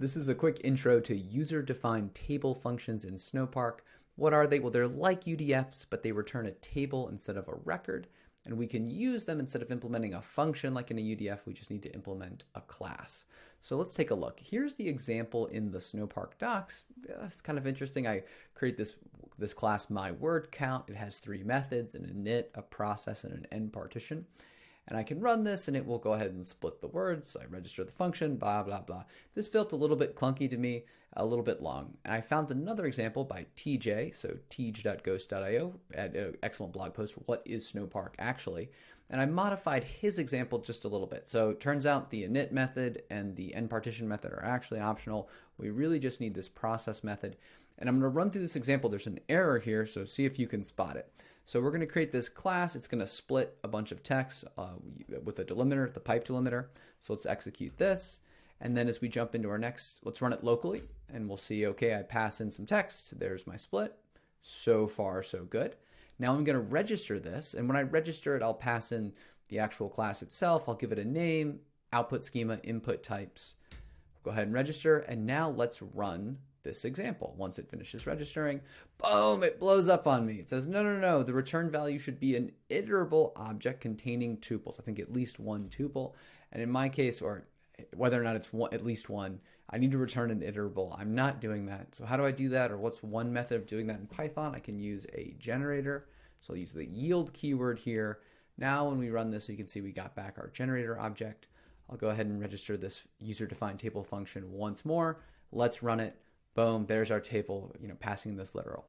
This is a quick intro to user-defined table functions in Snowpark. What are they? Well, they're like UDFs, but they return a table instead of a record, and we can use them instead of implementing a function like in a UDF. We just need to implement a class. So let's take a look. Here's the example in the Snowpark docs. It's kind of interesting. I create this class myWordCount. It has 3 methods, an init, a process, and an end partition. And I can run this and it will go ahead and split the words. So I register the function, blah, blah, blah. This felt a little bit clunky to me, a little bit long. And I found another example by TJ, so tej.ghost.io, at an excellent blog post, What is Snowpark actually? And I modified his example just a little bit. So it turns out the init method and the end partition method are actually optional. We really just need this process method. And I'm going to run through this example. There's an error here, so see if you can spot it. So we're going to create this class. It's going to split a bunch of text with a delimiter, the pipe delimiter. So let's execute this. And then as we jump into our next, let's run it locally. And we'll see, okay, I pass in some text. There's my split. So far, so good. Now I'm going to register this. And when I register it, I'll pass in the actual class itself. I'll give it a name, output schema, input types. Go ahead and register. And now let's run this example. Once it finishes registering, boom, it blows up on me. It says, no, the return value should be an iterable object containing tuples. I think at least one tuple. And in my case, or whether or not it's at least one, I need to return an iterable. I'm not doing that. So how do I do that? Or what's one method of doing that in Python? I can use a generator. So I'll use the yield keyword here. Now when we run this, you can see we got back our generator object. I'll go ahead and register this user-defined table function once more. Let's run it. Boom, there's our table, passing this literal.